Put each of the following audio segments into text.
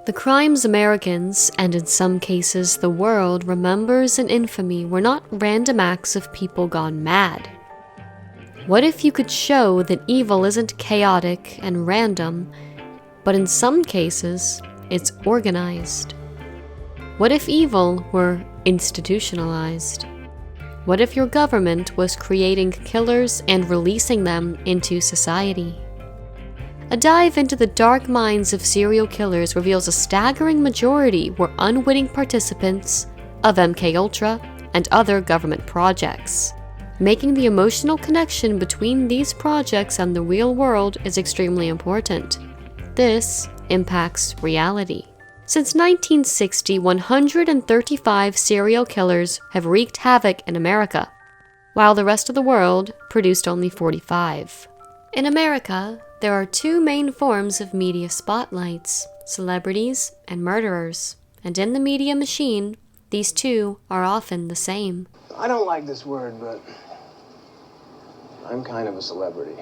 The crimes Americans, and in some cases the world, remembers in infamy were not random acts of people gone mad. What if you could show that evil isn't chaotic and random, but in some cases, it's organized? What if evil were institutionalized? What if your government was creating killers and releasing them into society? A dive into the dark minds of serial killers reveals a staggering majority were unwitting participants of MKUltra and other government projects. Making the emotional connection between these projects and the real world is extremely important. This impacts reality. Since 1960, 135 serial killers have wreaked havoc in America, while the rest of the world produced only 45. In America, there are two main forms of media spotlights: celebrities and murderers. And in the media machine, these two are often the same. I don't like this word, but I'm kind of a celebrity.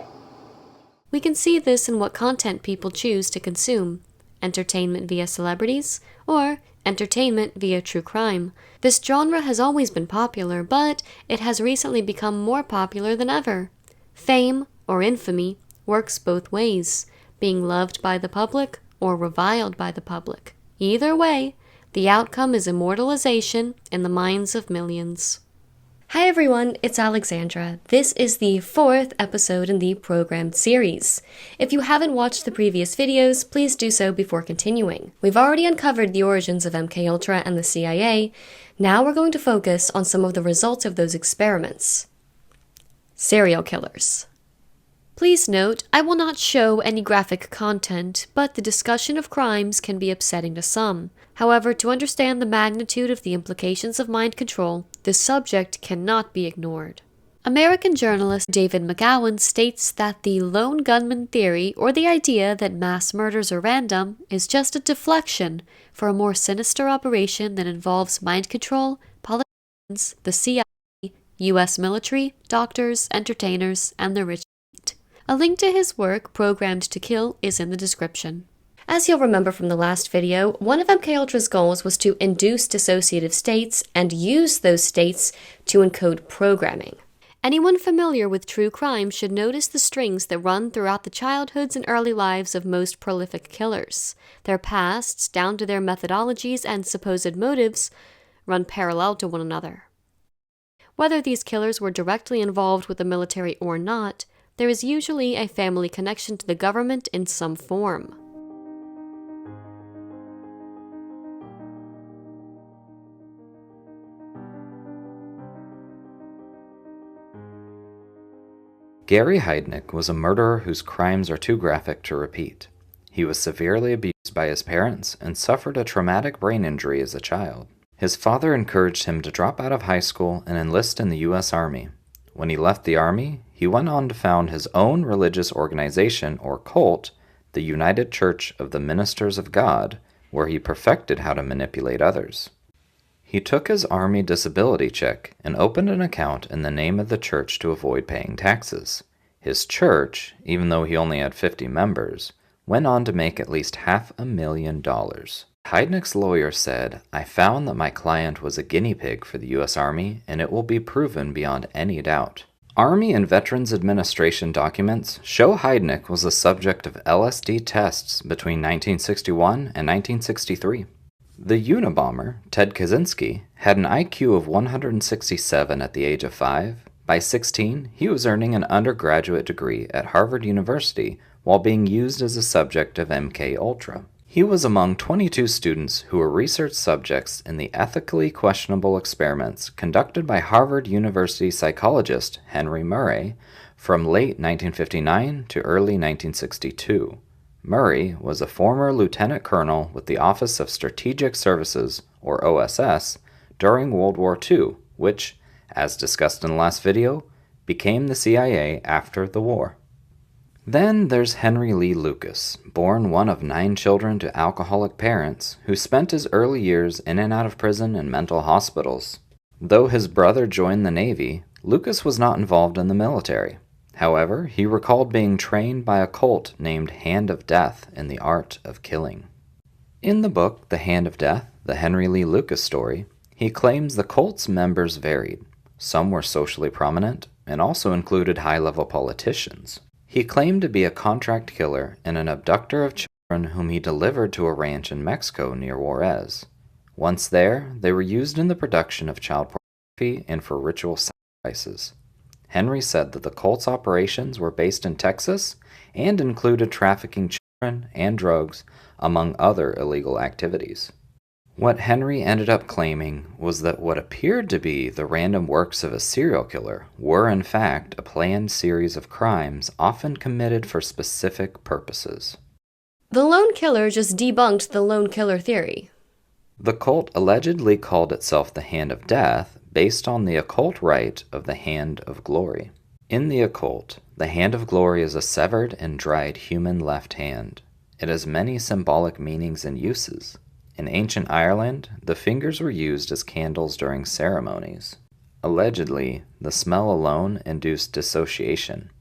We can see this in what content people choose to consume: entertainment via celebrities, or entertainment via true crime. This genre has always been popular, but it has recently become more popular than ever. Fame, or infamy, works both ways, being loved by the public or reviled by the public. Either way, the outcome is immortalization in the minds of millions. Hi everyone, it's Alexandra. This is the 4th episode in the programmed series. If you haven't watched the previous videos, please do so before continuing. We've already uncovered the origins of MKUltra and the CIA. Now we're going to focus on some of the results of those experiments. Serial killers. Please note, I will not show any graphic content, but the discussion of crimes can be upsetting to some. However, to understand the magnitude of the implications of mind control, this subject cannot be ignored. American journalist David McGowan states that the lone gunman theory, or the idea that mass murders are random, is just a deflection for a more sinister operation that involves mind control, politicians, the CIA, US military, doctors, entertainers, and the rich. A link to his work, Programmed to Kill, is in the description. As you'll remember from the last video, one of MKUltra's goals was to induce dissociative states and use those states to encode programming. Anyone familiar with true crime should notice the strings that run throughout the childhoods and early lives of most prolific killers. Their pasts, down to their methodologies and supposed motives, run parallel to one another. Whether these killers were directly involved with the military or not, there is usually a family connection to the government in some form. Gary Heidnik was a murderer whose crimes are too graphic to repeat. He was severely abused by his parents and suffered a traumatic brain injury as a child. His father encouraged him to drop out of high school and enlist in the U.S. Army. When he left the Army, he went on to found his own religious organization, or cult, the United Church of the Ministers of God, where he perfected how to manipulate others. He took his Army disability check and opened an account in the name of the church to avoid paying taxes. His church, even though he only had 50 members, went on to make at least $500,000. Heidnik's lawyer said, "I found that my client was a guinea pig for the U.S. Army, and it will be proven beyond any doubt." Army and Veterans Administration documents show Heidnik was the subject of LSD tests between 1961 and 1963. The Unabomber, Ted Kaczynski, had an IQ of 167 at the age of 5. By 16, he was earning an undergraduate degree at Harvard University while being used as a subject of MKUltra. He was among 22 students who were research subjects in the ethically questionable experiments conducted by Harvard University psychologist Henry Murray from late 1959 to early 1962. Murray was a former lieutenant colonel with the Office of Strategic Services, or OSS, during World War II, which, as discussed in the last video, became the CIA after the war. Then there's Henry Lee Lucas, born one of 9 children to alcoholic parents, who spent his early years in and out of prison and mental hospitals. Though his brother joined the Navy, Lucas was not involved in the military. However, he recalled being trained by a cult named Hand of Death in the art of killing. In the book The Hand of Death, the Henry Lee Lucas story, he claims the cult's members varied. Some were socially prominent and also included high-level politicians. He claimed to be a contract killer and an abductor of children whom he delivered to a ranch in Mexico near Juarez. Once there, they were used in the production of child pornography and for ritual sacrifices. Henry said that the cult's operations were based in Texas and included trafficking children and drugs, among other illegal activities. What Henry ended up claiming was that what appeared to be the random works of a serial killer were in fact a planned series of crimes often committed for specific purposes. The lone killer just debunked the lone killer theory. The cult allegedly called itself the Hand of Death based on the occult rite of the Hand of Glory. In the occult, the Hand of Glory is a severed and dried human left hand. It has many symbolic meanings and uses. In ancient Ireland, the fingers were used as candles during ceremonies. Allegedly, the smell alone induced dissociation.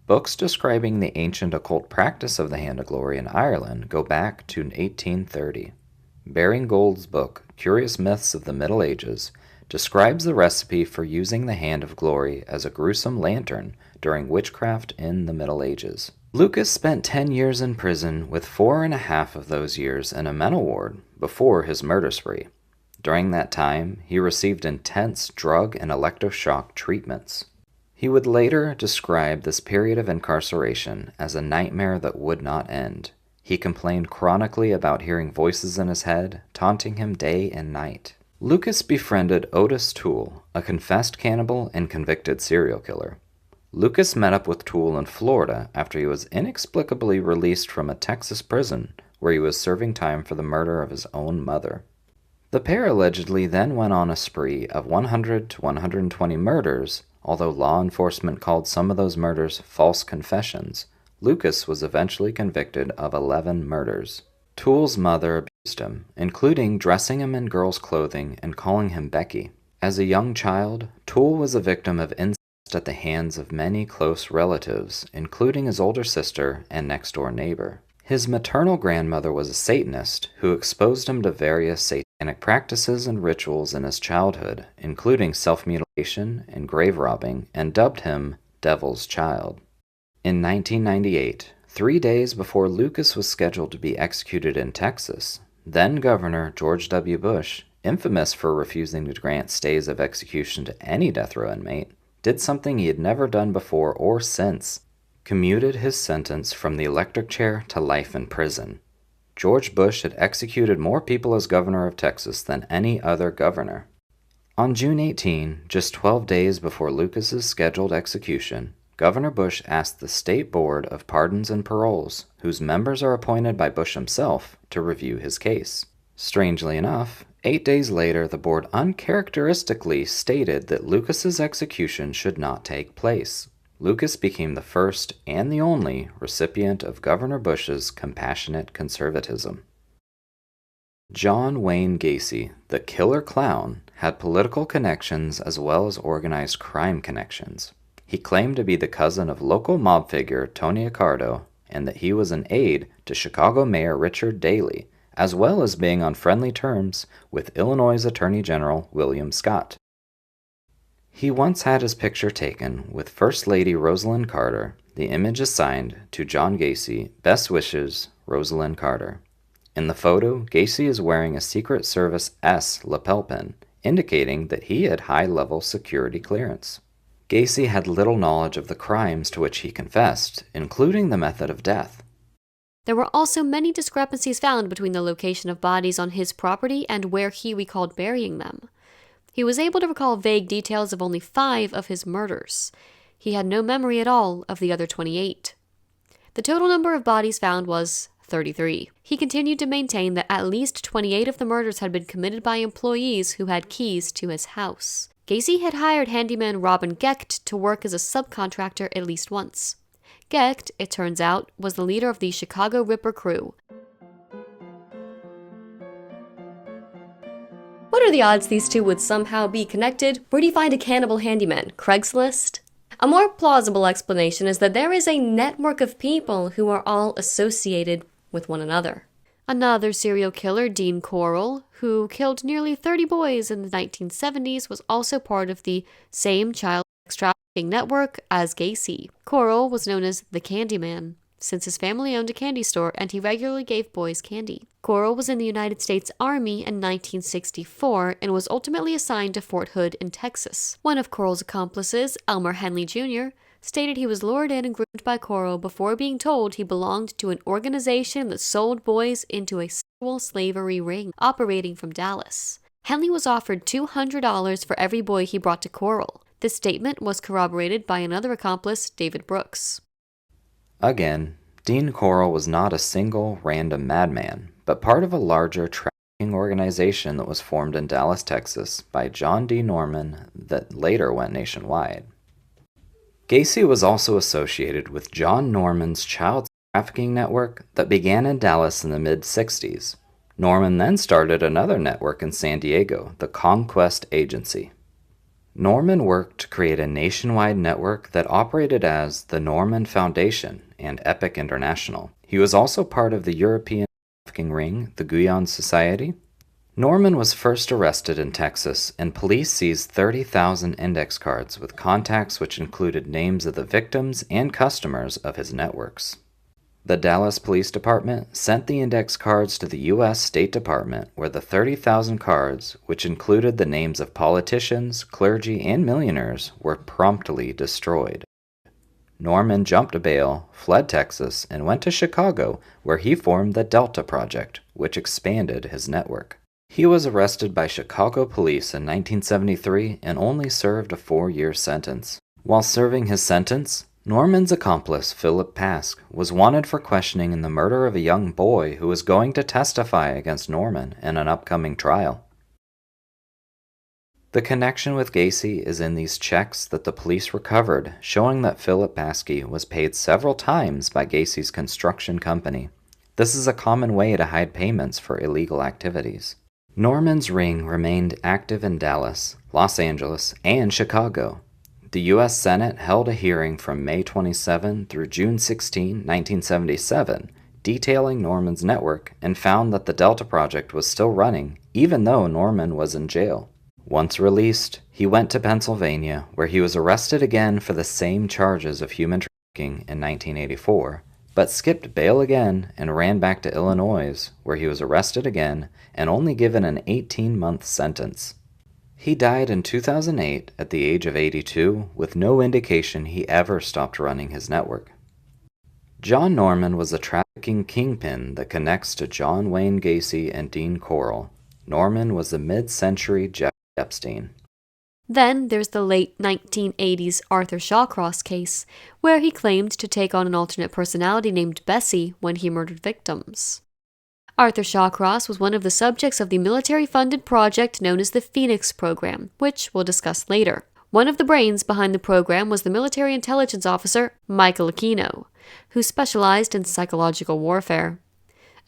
Books describing the ancient occult practice of the Hand of Glory in Ireland go back to 1830. Baring Gould's book, Curious Myths of the Middle Ages, describes the recipe for using the Hand of Glory as a gruesome lantern during witchcraft in the Middle Ages. Lucas spent 10 years in prison, with 4.5 of those years in a mental ward before his murder spree. During that time, he received intense drug and electroshock treatments. He would later describe this period of incarceration as a nightmare that would not end. He complained chronically about hearing voices in his head, taunting him day and night. Lucas befriended Otis Toole, a confessed cannibal and convicted serial killer. Lucas met up with Toole in Florida after he was inexplicably released from a Texas prison where he was serving time for the murder of his own mother. The pair allegedly then went on a spree of 100 to 120 murders, although law enforcement called some of those murders false confessions. Lucas was eventually convicted of 11 murders. Toole's mother abused him, including dressing him in girls' clothing and calling him Becky. As a young child, Toole was a victim of incest at the hands of many close relatives, including his older sister and next-door neighbor. His maternal grandmother was a Satanist who exposed him to various satanic practices and rituals in his childhood, including self-mutilation and grave robbing, and dubbed him Devil's Child. In 1998, 3 days before Lucas was scheduled to be executed in Texas, then-Governor George W. Bush, infamous for refusing to grant stays of execution to any death row inmate, did something he had never done before or since: commuted his sentence from the electric chair to life in prison. George Bush had executed more people as governor of Texas than any other governor. On June 18, just 12 days before Lucas's scheduled execution, Governor Bush asked the State Board of Pardons and Paroles, whose members are appointed by Bush himself, to review his case. Strangely enough, 8 days later, the board uncharacteristically stated that Lucas's execution should not take place. Lucas became the first and the only recipient of Governor Bush's compassionate conservatism. John Wayne Gacy, the killer clown, had political connections as well as organized crime connections. He claimed to be the cousin of local mob figure Tony Accardo, and that he was an aide to Chicago Mayor Richard Daley, as well as being on friendly terms with Illinois Attorney General William Scott. He once had his picture taken with First Lady Rosalind Carter, the image assigned to John Gacy, Best Wishes, Rosalind Carter. In the photo, Gacy is wearing a Secret Service S lapel pin, indicating that he had high-level security clearance. Gacy had little knowledge of the crimes to which he confessed, including the method of death. There were also many discrepancies found between the location of bodies on his property and where he recalled burying them. He was able to recall vague details of only 5 of his murders. He had no memory at all of the other 28. The total number of bodies found was 33. He continued to maintain that at least 28 of the murders had been committed by employees who had keys to his house. Gacy had hired handyman Robin Gecht to work as a subcontractor at least once. Gecht, it turns out, was the leader of the Chicago Ripper crew. What are the odds these two would somehow be connected? Where do you find a cannibal handyman? Craigslist? A more plausible explanation is that there is a network of people who are all associated with one another. Another serial killer, Dean Corll, who killed nearly 30 boys in the 1970s, was also part of the same child sex trafficking network as Gacy. Corll was known as the Candyman, since his family owned a candy store and he regularly gave boys candy. Corll was in the United States Army in 1964 and was ultimately assigned to Fort Hood in Texas. One of Corll's accomplices, Elmer Henley Jr., stated he was lured in and groomed by Corll before being told he belonged to an organization that sold boys into a sexual slavery ring operating from Dallas. Henley was offered $200 for every boy he brought to Corll. This statement was corroborated by another accomplice, David Brooks. Again, Dean Corll was not a single random madman, but part of a larger trafficking organization that was formed in Dallas, Texas by John D. Norman that later went nationwide. Gacy was also associated with John Norman's child trafficking network that began in Dallas in the mid-60s. Norman then started another network in San Diego, the Conquest Agency. Norman worked to create a nationwide network that operated as the Norman Foundation and Epic International. He was also part of the European trafficking ring, the Guyon Society. Norman was first arrested in Texas, and police seized 30,000 index cards with contacts which included names of the victims and customers of his networks. The Dallas Police Department sent the index cards to the U.S. State Department, where the 30,000 cards, which included the names of politicians, clergy, and millionaires, were promptly destroyed. Norman jumped bail, fled Texas, and went to Chicago, where he formed the Delta Project, which expanded his network. He was arrested by Chicago police in 1973 and only served a 4-year sentence. While serving his sentence, Norman's accomplice, Philip Pask, was wanted for questioning in the murder of a young boy who was going to testify against Norman in an upcoming trial. The connection with Gacy is in these checks that the police recovered, showing that Philip Paske was paid several times by Gacy's construction company. This is a common way to hide payments for illegal activities. Norman's ring remained active in Dallas, Los Angeles, and Chicago. The U.S. Senate held a hearing from May 27 through June 16, 1977, detailing Norman's network and found that the Delta Project was still running, even though Norman was in jail. Once released, he went to Pennsylvania, where he was arrested again for the same charges of human trafficking in 1984, but skipped bail again and ran back to Illinois, where he was arrested again and only given an 18-month sentence. He died in 2008 at the age of 82, with no indication he ever stopped running his network. John Norman was a trafficking kingpin that connects to John Wayne Gacy and Dean Corll. Norman was the mid-century Jeff Epstein. Then there's the late 1980s Arthur Shawcross case, where he claimed to take on an alternate personality named Bessie when he murdered victims. Arthur Shawcross was one of the subjects of the military-funded project known as the Phoenix Program, which we'll discuss later. One of the brains behind the program was the military intelligence officer Michael Aquino, who specialized in psychological warfare.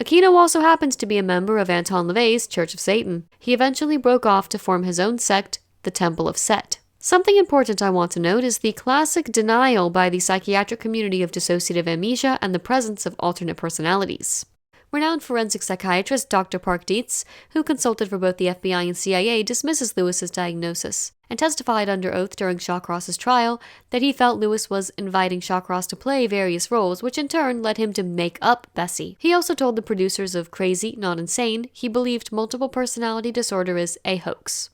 Aquino also happens to be a member of Anton LaVey's Church of Satan. He eventually broke off to form his own sect, the Temple of Set. Something important I want to note is the classic denial by the psychiatric community of dissociative amnesia and the presence of alternate personalities. Renowned forensic psychiatrist Dr. Park Dietz, who consulted for both the FBI and CIA, dismisses Lewis's diagnosis and testified under oath during Shawcross's trial that he felt Lewis was inviting Shawcross to play various roles, which in turn led him to make up Bessie. He also told the producers of Crazy, Not Insane he believed multiple personality disorder is a hoax.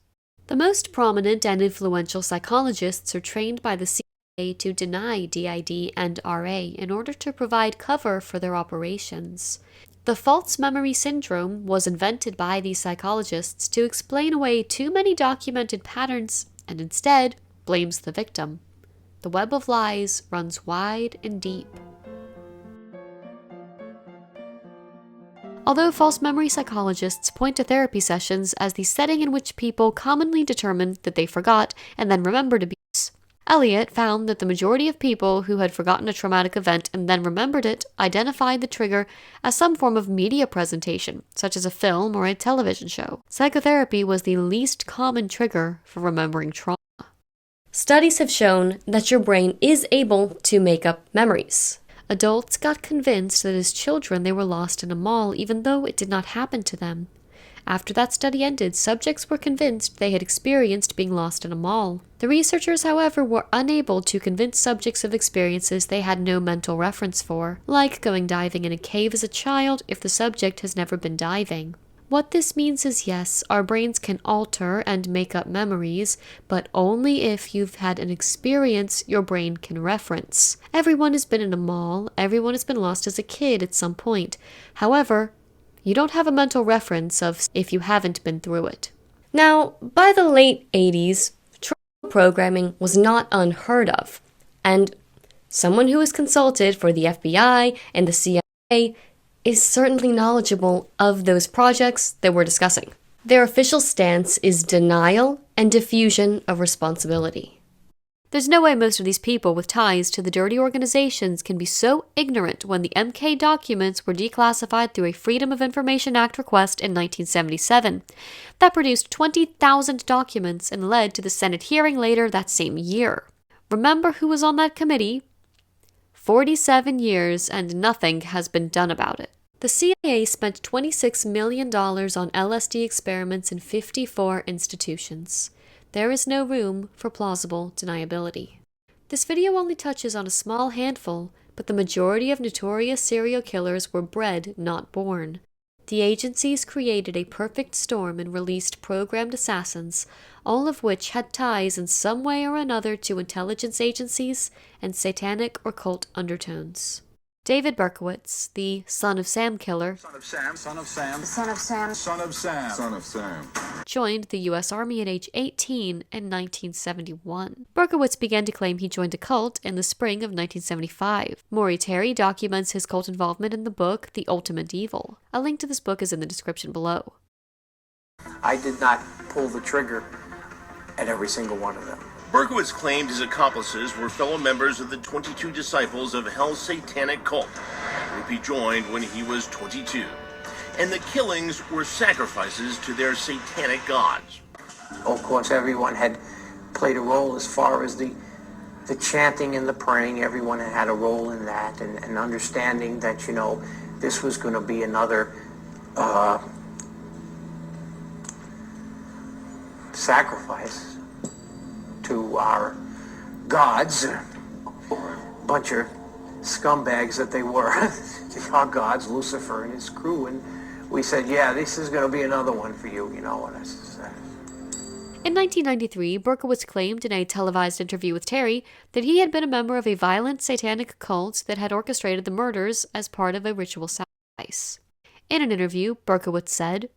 The most prominent and influential psychologists are trained by the CIA to deny DID and RA in order to provide cover for their operations. The false memory syndrome was invented by these psychologists to explain away too many documented patterns and instead blames the victim. The web of lies runs wide and deep. Although false memory psychologists point to therapy sessions as the setting in which people commonly determine that they forgot and then remembered abuse, Elliot found that the majority of people who had forgotten a traumatic event and then remembered it identified the trigger as some form of media presentation, such as a film or a television show. Psychotherapy was the least common trigger for remembering trauma. Studies have shown that your brain is able to make up memories. Adults got convinced that as children they were lost in a mall even though it did not happen to them. After that study ended, subjects were convinced they had experienced being lost in a mall. The researchers, however, were unable to convince subjects of experiences they had no mental reference for, like going diving in a cave as a child if the subject has never been diving. What this means is yes, our brains can alter and make up memories, but only if you've had an experience your brain can reference. Everyone has been in a mall, everyone has been lost as a kid at some point. However, you don't have a mental reference of if you haven't been through it. Now, by the late 80s, trauma programming was not unheard of, and someone who was consulted for the FBI and the CIA is certainly knowledgeable of those projects that we're discussing. Their official stance is denial and diffusion of responsibility. There's no way most of these people with ties to the dirty organizations can be so ignorant when the MK documents were declassified through a Freedom of Information Act request in 1977. That produced 20,000 documents and led to the Senate hearing later that same year. Remember who was on that committee? 47 years and nothing has been done about it. The CIA spent $26 million on LSD experiments in 54 institutions. There is no room for plausible deniability. This video only touches on a small handful, but the majority of notorious serial killers were bred, not born. The agencies created a perfect storm and released programmed assassins, all of which had ties in some way or another to intelligence agencies and satanic or cult undertones. David Berkowitz, the Son of Sam killer, joined the U.S. Army at age 18 in 1971. Berkowitz began to claim he joined a cult in the spring of 1975. Maury Terry documents his cult involvement in the book The Ultimate Evil. A link to this book is in the description below. I did not pull the trigger at every single one of them. Berkowitz claimed his accomplices were fellow members of the 22 Disciples of Hell's Satanic Cult, a group he joined when he was 22. And the killings were sacrifices to their satanic gods. Of course, everyone had played a role as far as the chanting and the praying. Everyone had a role in that, and understanding that, this was going to be another sacrifice to our gods, bunch of scumbags that they were, our gods, Lucifer and his crew, and we said, yeah, this is going to be another one for you, In 1993, Berkowitz claimed in a televised interview with Terry that he had been a member of a violent satanic cult that had orchestrated the murders as part of a ritual sacrifice. In an interview, Berkowitz said,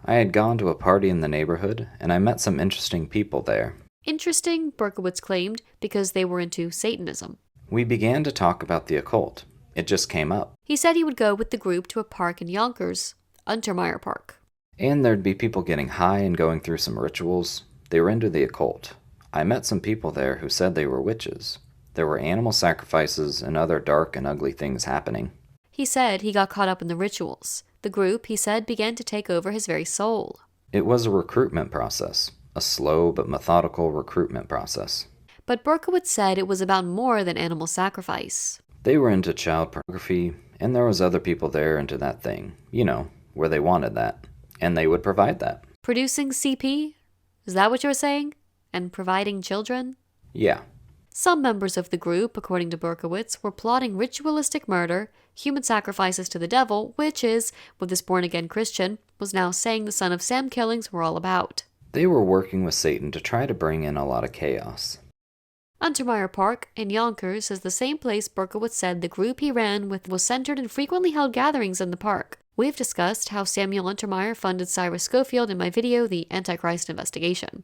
I had gone to a party in the neighborhood, and I met some interesting people there. Interesting, Berkowitz claimed, because they were into Satanism. We began to talk about the occult. It just came up. He said he would go with the group to a park in Yonkers, Untermeyer Park. And there'd be people getting high and going through some rituals. They were into the occult. I met some people there who said they were witches. There were animal sacrifices and other dark and ugly things happening. He said he got caught up in the rituals. The group, he said, began to take over his very soul. It was a recruitment process. A slow but methodical recruitment process. But Berkowitz said it was about more than animal sacrifice. They were into child pornography, and there was other people there into that thing, where they wanted that, and they would provide that. Producing CP? Is that what you're saying? And providing children? Yeah. Some members of the group, according to Berkowitz, were plotting ritualistic murder, human sacrifices to the devil, which is what this born-again Christian was now saying the Son of Sam killings were all about. They were working with Satan to try to bring in a lot of chaos. Untermeyer Park in Yonkers is the same place Berkowitz said the group he ran with was centered and frequently held gatherings in the park. We've discussed how Samuel Untermeyer funded Cyrus Schofield in my video, The Antichrist Investigation.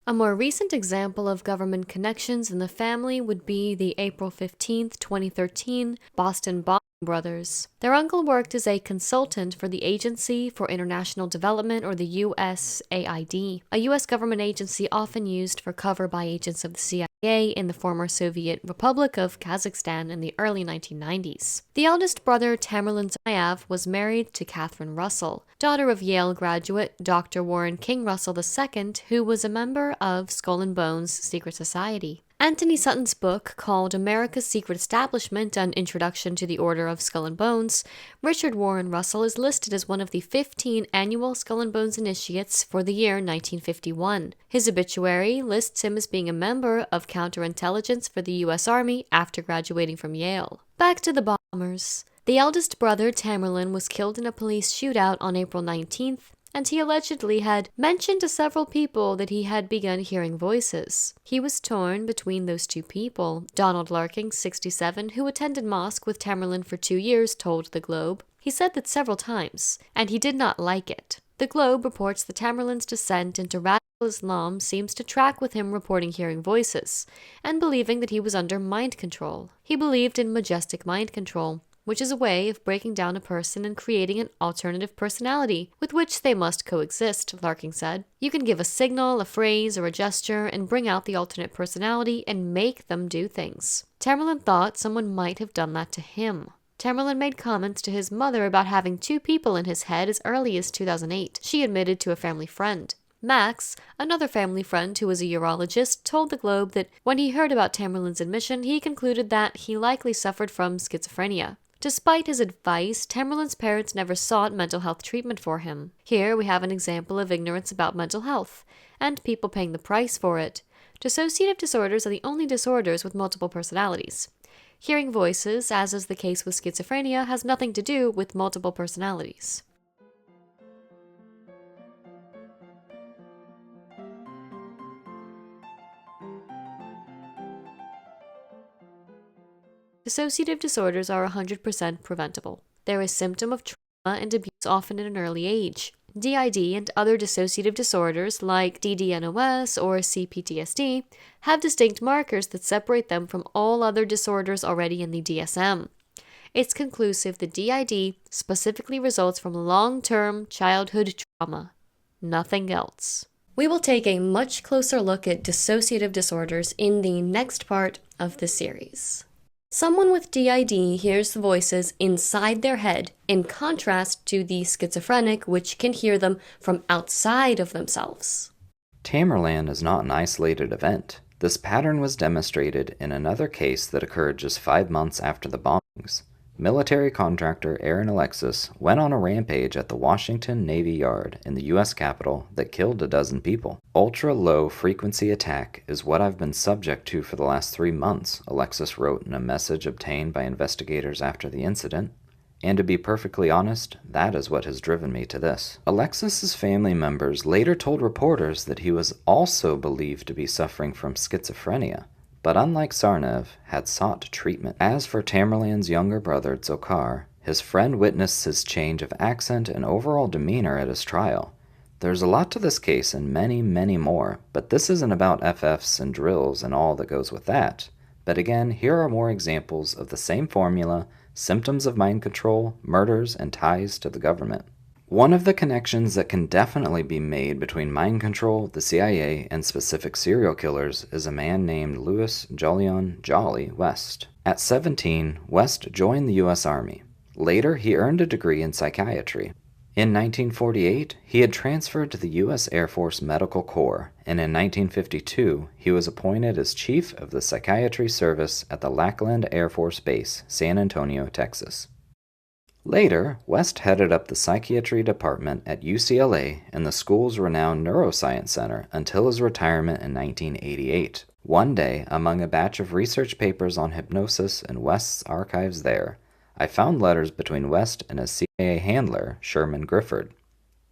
A more recent example of government connections in the family would be the April 15, 2013 Boston bombing brothers. Their uncle worked as a consultant for the Agency for International Development, or the USAID, a U.S. government agency often used for cover by agents of the CIA in the former Soviet Republic of Kazakhstan in the early 1990s. The eldest brother, Tamerlan Zayev, was married to Catherine Russell, daughter of Yale graduate Dr. Warren King Russell II, who was a member of Skull and Bones' secret society. Anthony Sutton's book, called America's Secret Establishment, An Introduction to the Order of Skull and Bones, Richard Warren Russell is listed as one of the 15 annual Skull and Bones initiates for the year 1951. His obituary lists him as being a member of counterintelligence for the U.S. Army after graduating from Yale. Back to the bombers. The eldest brother, Tamerlan, was killed in a police shootout on April 19th, and he allegedly had mentioned to several people that he had begun hearing voices. He was torn between those two people. Donald Larkin, 67, who attended mosque with Tamerlan for 2 years, told The Globe. He said that several times, and he did not like it. The Globe reports that Tamerlan's descent into radical Islam seems to track with him reporting hearing voices, and believing that he was under mind control. He believed in majestic mind control, which is a way of breaking down a person and creating an alternative personality with which they must coexist, Larkin said. You can give a signal, a phrase, or a gesture and bring out the alternate personality and make them do things. Tamerlan thought someone might have done that to him. Tamerlan made comments to his mother about having 2 people in his head as early as 2008. She admitted to a family friend. Max, another family friend who was a urologist, told The Globe that when he heard about Tamerlan's admission, he concluded that he likely suffered from schizophrenia. Despite his advice, Tamerlan's parents never sought mental health treatment for him. Here we have an example of ignorance about mental health, and people paying the price for it. Dissociative disorders are the only disorders with multiple personalities. Hearing voices, as is the case with schizophrenia, has nothing to do with multiple personalities. Dissociative disorders are 100% preventable. They're a symptom of trauma and abuse, often at an early age. DID and other dissociative disorders like DDNOS or CPTSD have distinct markers that separate them from all other disorders already in the DSM. It's conclusive that DID specifically results from long-term childhood trauma, nothing else. We will take a much closer look at dissociative disorders in the next part of the series. Someone with DID hears the voices inside their head, in contrast to the schizophrenic, which can hear them from outside of themselves. Tamerlan is not an isolated event. This pattern was demonstrated in another case that occurred just 5 months after the bombings. Military contractor Aaron Alexis went on a rampage at the Washington Navy Yard in the U.S. Capitol that killed a dozen people. Ultra-low frequency attack is what I've been subject to for the last 3 months, Alexis wrote in a message obtained by investigators after the incident. And to be perfectly honest, that is what has driven me to this. Alexis's family members later told reporters that he was also believed to be suffering from schizophrenia, but unlike Sarnev, had sought treatment. As for Tamerlan's younger brother, Dzhokhar, his friend witnessed his change of accent and overall demeanor at his trial. There's a lot to this case and many, many more, but this isn't about FFs and drills and all that goes with that. But again, here are more examples of the same formula, symptoms of mind control, murders, and ties to the government. One of the connections that can definitely be made between mind control, the CIA, and specific serial killers is a man named Louis Jolyon Jolly West. At 17, West joined the U.S. Army. Later, he earned a degree in psychiatry. In 1948, he had transferred to the U.S. Air Force Medical Corps, and in 1952, he was appointed as Chief of the Psychiatry Service at the Lackland Air Force Base, San Antonio, Texas. Later, West headed up the psychiatry department at UCLA and the school's renowned neuroscience center until his retirement in 1988. One day, among a batch of research papers on hypnosis in West's archives there, I found letters between West and his CIA handler, Sherman Grifford.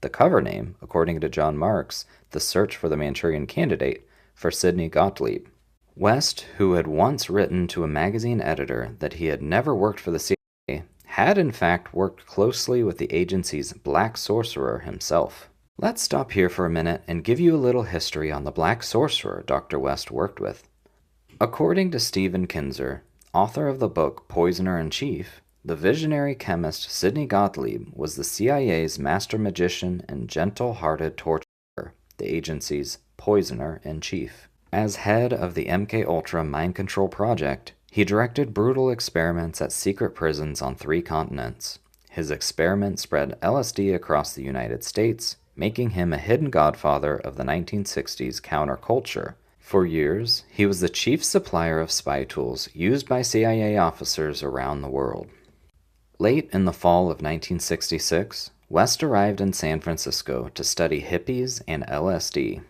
The cover name, according to John Marks, The Search for the Manchurian Candidate, for Sidney Gottlieb. West, who had once written to a magazine editor that he had never worked for the CIA, had in fact worked closely with the agency's Black Sorcerer himself. Let's stop here for a minute and give you a little history on the Black Sorcerer Dr. West worked with. According to Stephen Kinzer, author of the book Poisoner in Chief, the visionary chemist Sidney Gottlieb was the CIA's master magician and gentle-hearted torturer, the agency's poisoner in chief. As head of the MKUltra mind control project, he directed brutal experiments at secret prisons on 3 continents. His experiment spread LSD across the United States, making him a hidden godfather of the 1960s counterculture, For years, he was the chief supplier of spy tools used by CIA officers around the world. Late in the fall of 1966, West arrived in San Francisco to study hippies and LSD.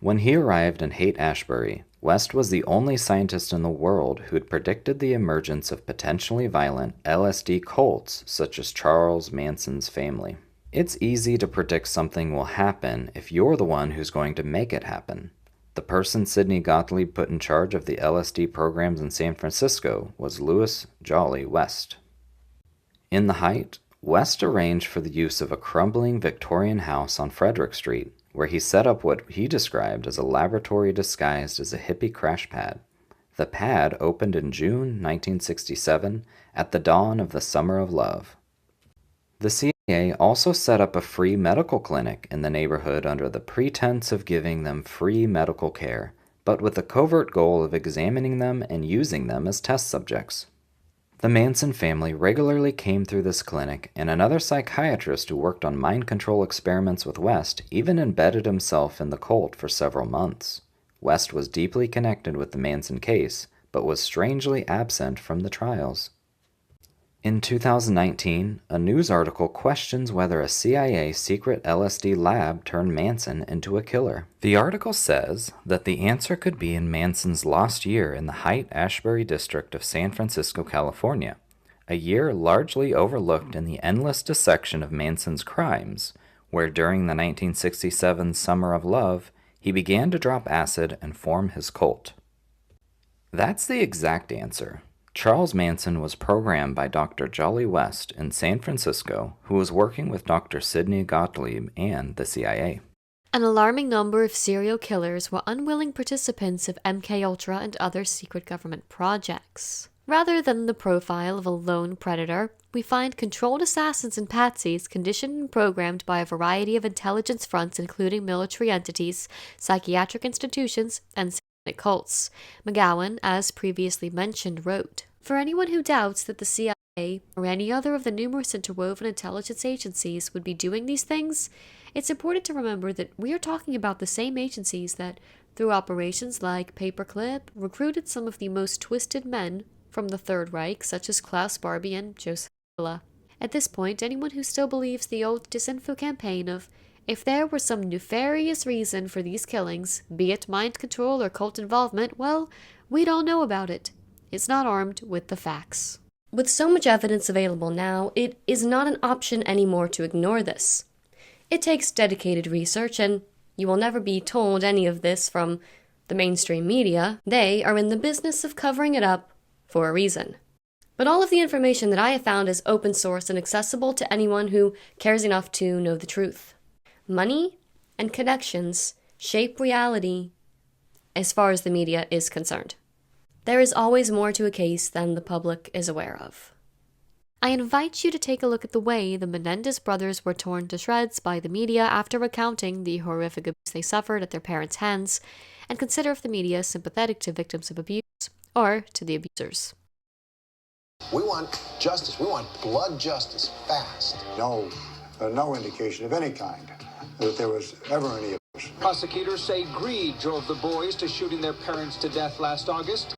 When he arrived in Haight-Ashbury, West was the only scientist in the world who had predicted the emergence of potentially violent LSD cults such as Charles Manson's family. It's easy to predict something will happen if you're the one who's going to make it happen. The person Sidney Gottlieb put in charge of the LSD programs in San Francisco was Louis Jolly West. In the Height, West arranged for the use of a crumbling Victorian house on Frederick Street, where he set up what he described as a laboratory disguised as a hippie crash pad. The pad opened in June 1967 at the dawn of the Summer of Love. The CIA also set up a free medical clinic in the neighborhood under the pretense of giving them free medical care, but with the covert goal of examining them and using them as test subjects. The Manson family regularly came through this clinic, and another psychiatrist who worked on mind control experiments with West even embedded himself in the cult for several months. West was deeply connected with the Manson case, but was strangely absent from the trials. In 2019, a news article questions whether a CIA secret LSD lab turned Manson into a killer. The article says that the answer could be in Manson's lost year in the Haight-Ashbury district of San Francisco, California, a year largely overlooked in the endless dissection of Manson's crimes, where during the 1967 Summer of Love, he began to drop acid and form his cult. That's the exact answer. Charles Manson was programmed by Dr. Jolly West in San Francisco, who was working with Dr. Sidney Gottlieb and the CIA. An alarming number of serial killers were unwilling participants of MKUltra and other secret government projects. Rather than the profile of a lone predator, we find controlled assassins and patsies conditioned and programmed by a variety of intelligence fronts including military entities, psychiatric institutions, and satanic cults. McGowan, as previously mentioned, wrote, "For anyone who doubts that the CIA or any other of the numerous interwoven intelligence agencies would be doing these things, it's important to remember that we are talking about the same agencies that, through operations like Paperclip, recruited some of the most twisted men from the Third Reich, such as Klaus Barbie and Joseph Mengele. At this point, anyone who still believes the old disinfo campaign of, if there were some nefarious reason for these killings, be it mind control or cult involvement, well, we'd all know about it. It's not armed with the facts." With so much evidence available now, it is not an option anymore to ignore this. It takes dedicated research, and you will never be told any of this from the mainstream media. They are in the business of covering it up for a reason. But all of the information that I have found is open source and accessible to anyone who cares enough to know the truth. Money and connections shape reality as far as the media is concerned. There is always more to a case than the public is aware of. I invite you to take a look at the way the Menendez brothers were torn to shreds by the media after recounting the horrific abuse they suffered at their parents' hands, and consider if the media is sympathetic to victims of abuse or to the abusers. We want justice. We want blood justice fast. No indication of any kind that there was ever any abuse. Prosecutors say greed drove the boys to shooting their parents to death last August.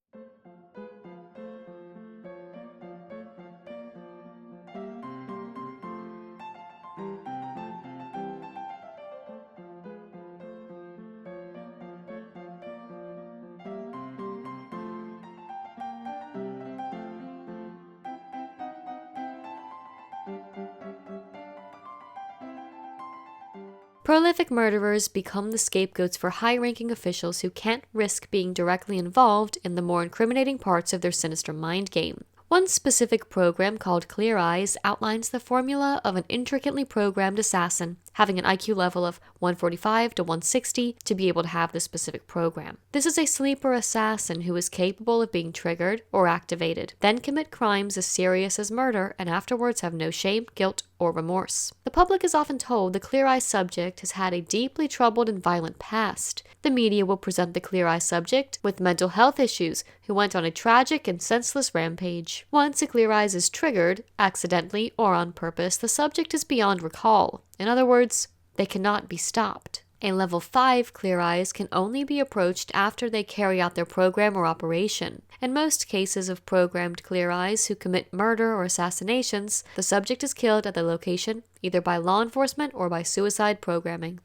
Prolific murderers become the scapegoats for high-ranking officials who can't risk being directly involved in the more incriminating parts of their sinister mind game. One specific program called Clear Eyes outlines the formula of an intricately programmed assassin having an IQ level of 145 to 160 to be able to have this specific program. This is a sleeper assassin who is capable of being triggered or activated, then commit crimes as serious as murder, and afterwards have no shame, guilt, or remorse. The public is often told the Clear Eyes subject has had a deeply troubled and violent past. The media will present the Clear Eyes subject with mental health issues who went on a tragic and senseless rampage. Once a Clear Eyes is triggered, accidentally or on purpose, the subject is beyond recall. In other words, they cannot be stopped. A level 5 clear eyes can only be approached after they carry out their program or operation. In most cases of programmed clear eyes who commit murder or assassinations, the subject is killed at the location either by law enforcement or by suicide programming.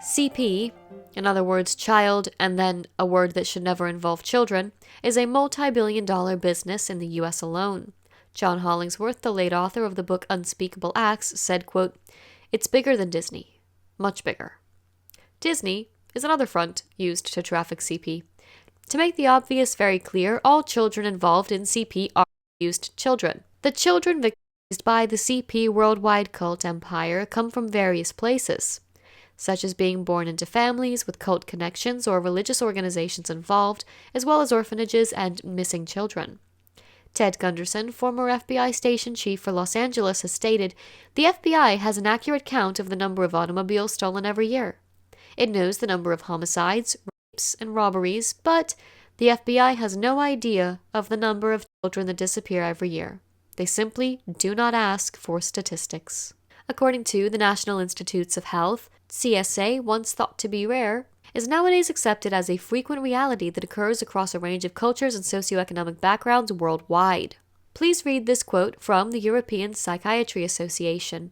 CP, in other words child and then a word that should never involve children, is a multi-billion-dollar business in the US alone. John Hollingsworth, the late author of the book Unspeakable Acts, said, quote, "It's bigger than Disney. Much bigger." Disney is another front used to traffic CP. To make the obvious very clear, all children involved in CP are accused children. The children victimized by the CP worldwide cult empire come from various places, such as being born into families with cult connections or religious organizations involved, as well as orphanages and missing children. Ted Gunderson, former FBI station chief for Los Angeles, has stated, "The FBI has an accurate count of the number of automobiles stolen every year. It knows the number of homicides, rapes, and robberies, but the FBI has no idea of the number of children that disappear every year. They simply do not ask for statistics." According to the National Institutes of Health, CSA, once thought to be rare, is nowadays accepted as a frequent reality that occurs across a range of cultures and socioeconomic backgrounds worldwide. Please read this quote from the European Psychiatry Association.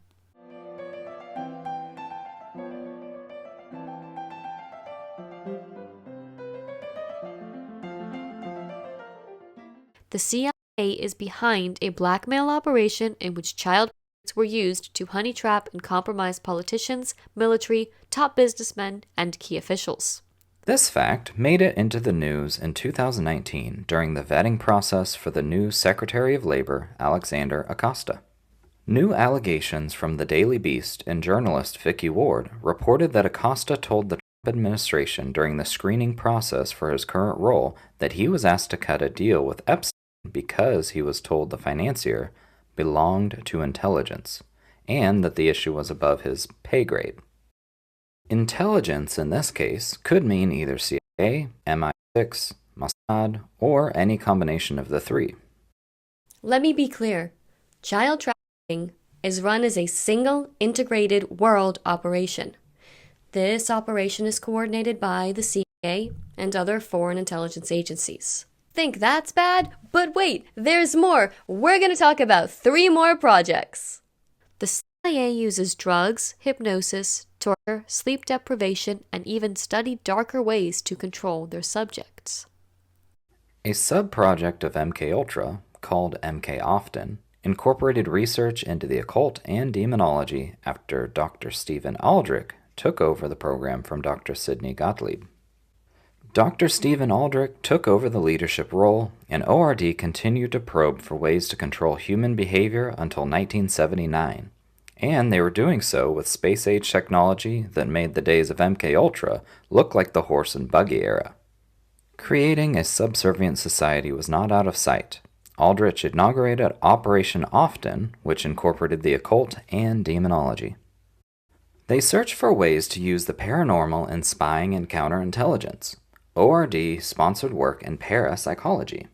The CIA is behind a blackmail operation in which child were used to honey trap and compromise politicians, military, top businessmen, and key officials. This fact made it into the news in 2019 during the vetting process for the new Secretary of Labor, Alexander Acosta. New allegations from the Daily Beast and journalist Vicky Ward reported that Acosta told the Trump administration during the screening process for his current role that he was asked to cut a deal with Epstein because he was told the financier belonged to intelligence, and that the issue was above his pay grade. Intelligence in this case could mean either CIA, MI6, Mossad, or any combination of the three. Let me be clear. Child trafficking is run as a single, integrated world operation. This operation is coordinated by the CIA and other foreign intelligence agencies. Think that's bad? But wait, there's more. We're going to talk about 3 more projects. The CIA uses drugs, hypnosis, torture, sleep deprivation, and even study darker ways to control their subjects. A sub-project of MKUltra, called MKOften, incorporated research into the occult and demonology after Dr. Stephen Aldrich took over the program from Dr. Sidney Gottlieb. Dr. Stephen Aldrich took over the leadership role, and ORD continued to probe for ways to control human behavior until 1979, and they were doing so with space-age technology that made the days of MKUltra look like the horse and buggy era. Creating a subservient society was not out of sight. Aldrich inaugurated Operation Often, which incorporated the occult and demonology. They searched for ways to use the paranormal in spying and counterintelligence. ORD sponsored work in parapsychology.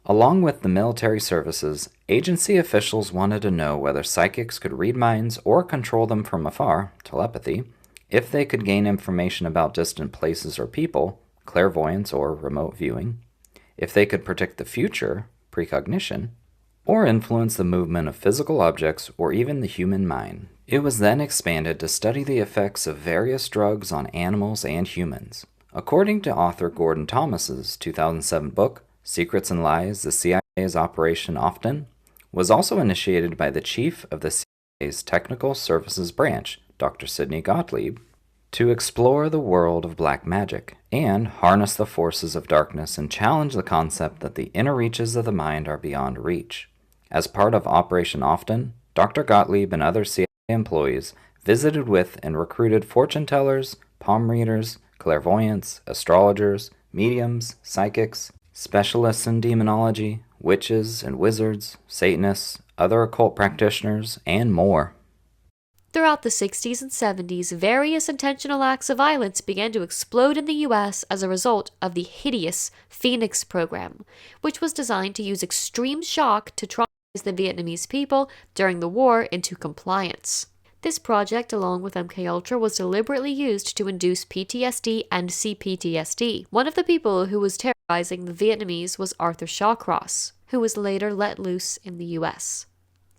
Along with the military services, agency officials wanted to know whether psychics could read minds or control them from afar, telepathy, if they could gain information about distant places or people, clairvoyance or remote viewing, if they could predict the future, precognition, or influence the movement of physical objects or even the human mind. It was then expanded to study the effects of various drugs on animals and humans. According to author Gordon Thomas's 2007 book, Secrets and Lies, the CIA's Operation Often, was also initiated by the chief of the CIA's Technical Services Branch, Dr. Sidney Gottlieb, to explore the world of black magic and harness the forces of darkness and challenge the concept that the inner reaches of the mind are beyond reach. As part of Operation Often, Dr. Gottlieb and other CIA employees visited with and recruited fortune tellers, palm readers, clairvoyants, astrologers, mediums, psychics, specialists in demonology, witches and wizards, Satanists, other occult practitioners, and more. Throughout the 60s and 70s, various intentional acts of violence began to explode in the US as a result of the hideous Phoenix program, which was designed to use extreme shock to traumatize the Vietnamese people during the war into compliance. This project, along with MKUltra, was deliberately used to induce PTSD and CPTSD. One of the people who was terrorizing the Vietnamese was Arthur Shawcross, who was later let loose in the US.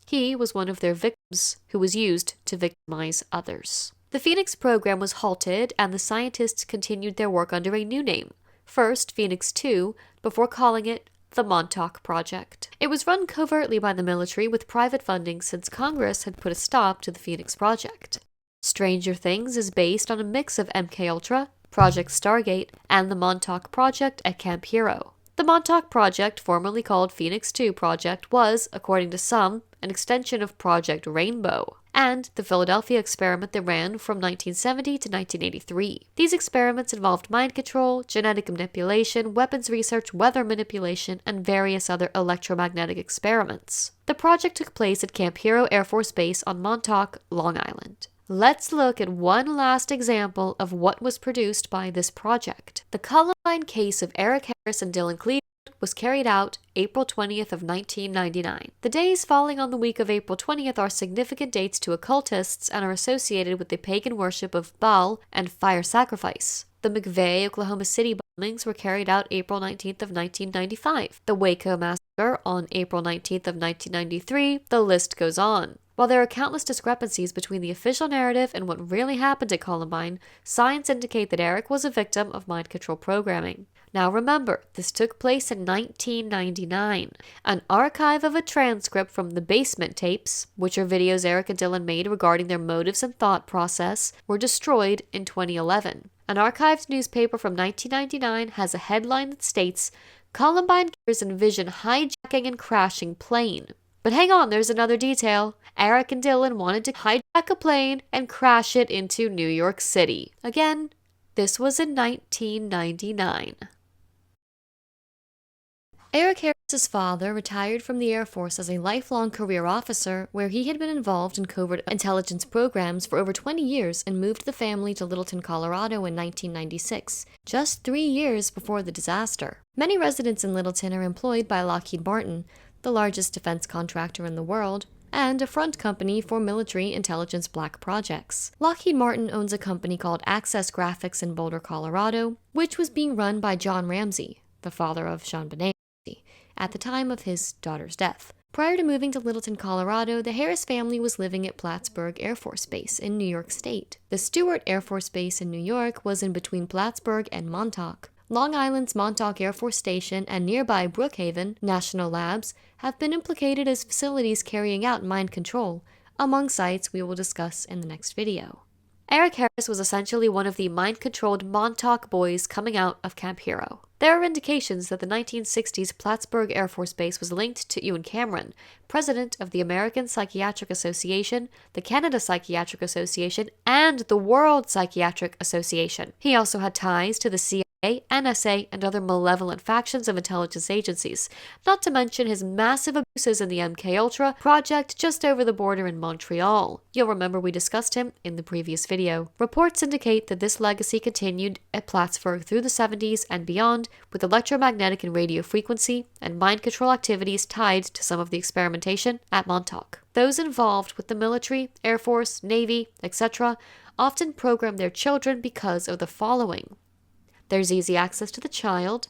He was one of their victims who was used to victimize others. The Phoenix program was halted, and the scientists continued their work under a new name, first Phoenix 2, before calling it the Montauk Project. It was run covertly by the military with private funding since Congress had put a stop to the Phoenix Project. Stranger Things is based on a mix of MKUltra, Project Stargate, and the Montauk Project at Camp Hero. The Montauk Project, formerly called Phoenix 2 Project, was, according to some, an extension of Project Rainbow, and the Philadelphia experiment that ran from 1970 to 1983. These experiments involved mind control, genetic manipulation, weapons research, weather manipulation, and various other electromagnetic experiments. The project took place at Camp Hero Air Force Base on Montauk, Long Island. Let's look at one last example of what was produced by this project. The Columbine case of Eric Harris and Dylan Cleveland was carried out April 20th of 1999. The days falling on the week of April 20th are significant dates to occultists and are associated with the pagan worship of Baal and fire sacrifice. The McVeigh, Oklahoma City bombings were carried out April 19th of 1995. The Waco massacre on April 19th of 1993. The list goes on. While there are countless discrepancies between the official narrative and what really happened at Columbine, signs indicate that Eric was a victim of mind control programming. Now remember, this took place in 1999. An archive of a transcript from the basement tapes, which are videos Eric and Dylan made regarding their motives and thought process, were destroyed in 2011. An archived newspaper from 1999 has a headline that states, "Columbine killers envision hijacking and crashing plane." But hang on, there's another detail. Eric and Dylan wanted to hijack a plane and crash it into New York City. Again, this was in 1999. Eric Harris's father retired from the Air Force as a lifelong career officer, where he had been involved in covert intelligence programs for over 20 years and moved the family to Littleton, Colorado in 1996, just 3 years before the disaster. Many residents in Littleton are employed by Lockheed Martin, the largest defense contractor in the world, and a front company for military intelligence black projects. Lockheed Martin owns a company called Access Graphics in Boulder, Colorado, which was being run by John Ramsey, the father of Sean Benet, at the time of his daughter's death. Prior to moving to Littleton, Colorado, the Harris family was living at Plattsburgh Air Force Base in New York State. The Stewart Air Force Base in New York was in between Plattsburgh and Montauk. Long Island's Montauk Air Force Station and nearby Brookhaven National Labs have been implicated as facilities carrying out mind control, among sites we will discuss in the next video. Eric Harris was essentially one of the mind-controlled Montauk boys coming out of Camp Hero. There are indications that the 1960s Plattsburgh Air Force Base was linked to Ewan Cameron, president of the American Psychiatric Association, the Canada Psychiatric Association, and the World Psychiatric Association. He also had ties to the CIA, NSA, and other malevolent factions of intelligence agencies, not to mention his massive abuses in the MKUltra project just over the border in Montreal. You'll remember we discussed him in the previous video. Reports indicate that this legacy continued at Plattsburgh through the 70s and beyond, with electromagnetic and radio frequency and mind control activities tied to some of the experimentation at Montauk. Those involved with the military, Air Force, Navy, etc. often program their children because of the following. There's easy access to the child,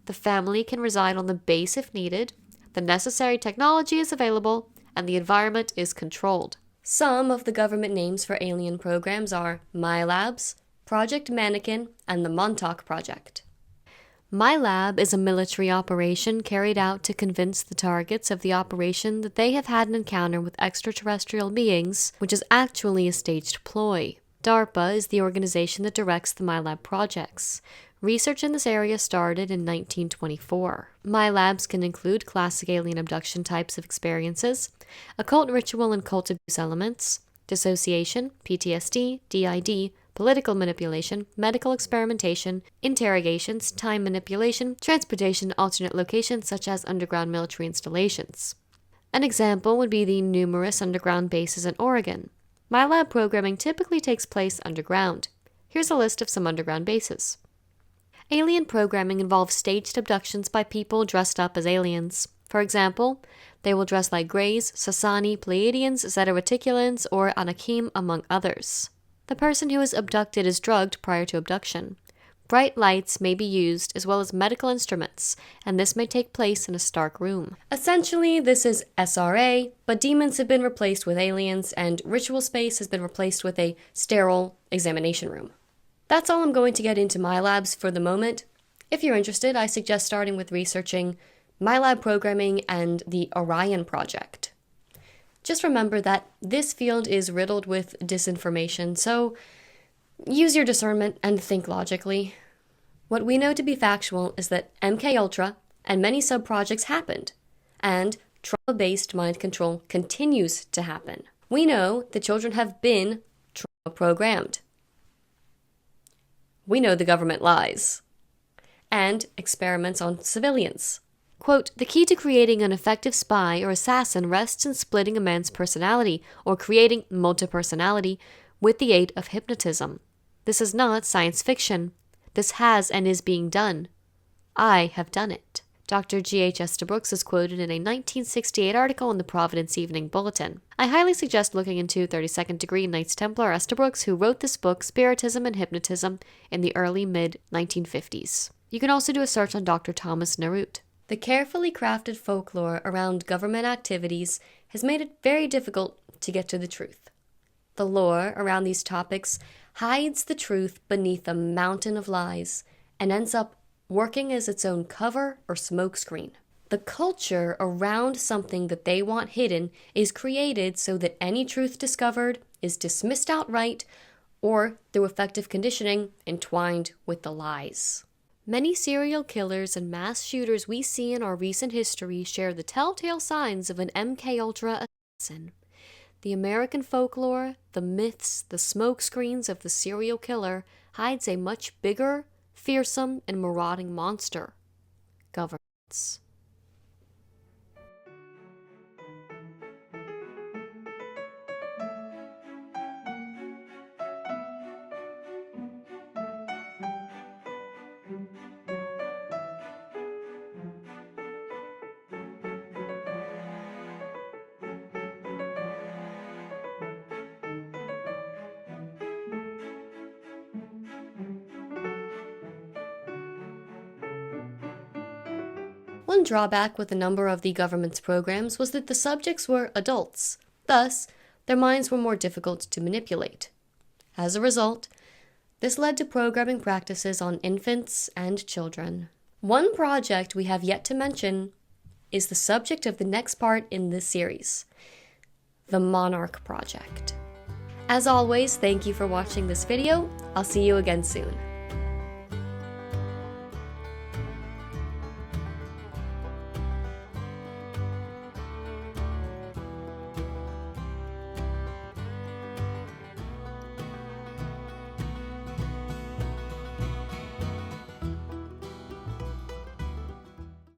the family can reside on the base if needed, the necessary technology is available, and the environment is controlled. Some of the government names for alien programs are MyLabs, Project Mannequin, and the Montauk Project. MyLab is a military operation carried out to convince the targets of the operation that they have had an encounter with extraterrestrial beings, which is actually a staged ploy. DARPA is the organization that directs the MyLab projects. Research in this area started in 1924. MyLabs can include classic alien abduction types of experiences, occult ritual and cult abuse elements, dissociation, PTSD, DID, political manipulation, medical experimentation, interrogations, time manipulation, transportation to alternate locations such as underground military installations. An example would be the numerous underground bases in Oregon. MyLab programming typically takes place underground. Here's a list of some underground bases. Alien programming involves staged abductions by people dressed up as aliens. For example, they will dress like Greys, Sasani, Pleiadians, Zeta Reticulans, or Anakim, among others. The person who is abducted is drugged prior to abduction. Bright lights may be used, as well as medical instruments, and this may take place in a stark room. Essentially, this is SRA, but demons have been replaced with aliens, and ritual space has been replaced with a sterile examination room. That's all I'm going to get into MyLabs for the moment. If you're interested, I suggest starting with researching MyLab programming and the Orion project. Just remember that this field is riddled with disinformation, so use your discernment and think logically. What we know to be factual is that MKUltra and many sub-projects happened, and trauma-based mind control continues to happen. We know the children have been trauma-programmed. We know the government lies. And experiments on civilians. Quote, the key to creating an effective spy or assassin rests in splitting a man's personality or creating multi-personality with the aid of hypnotism. This is not science fiction. This has and is being done. I have done it. Dr. G.H. Estabrooks is quoted in a 1968 article in the Providence Evening Bulletin. I highly suggest looking into 32nd Degree Knights Templar Estabrooks, who wrote this book, Spiritism and Hypnotism, in the early mid-1950s. You can also do a search on Dr. Thomas Narut. The carefully crafted folklore around government activities has made it very difficult to get to the truth. The lore around these topics hides the truth beneath a mountain of lies and ends up working as its own cover or smokescreen. The culture around something that they want hidden is created so that any truth discovered is dismissed outright or, through effective conditioning, entwined with the lies. Many serial killers and mass shooters we see in our recent history share the telltale signs of an MKUltra assassin. The American folklore, the myths, the smokescreens of the serial killer hides a much bigger, fearsome, and marauding monster: governments. One drawback with a number of the government's programs was that the subjects were adults. Thus, their minds were more difficult to manipulate. As a result, this led to programming practices on infants and children. One project we have yet to mention is the subject of the next part in this series, the Monarch Project. As always, thank you for watching this video. I'll see you again soon.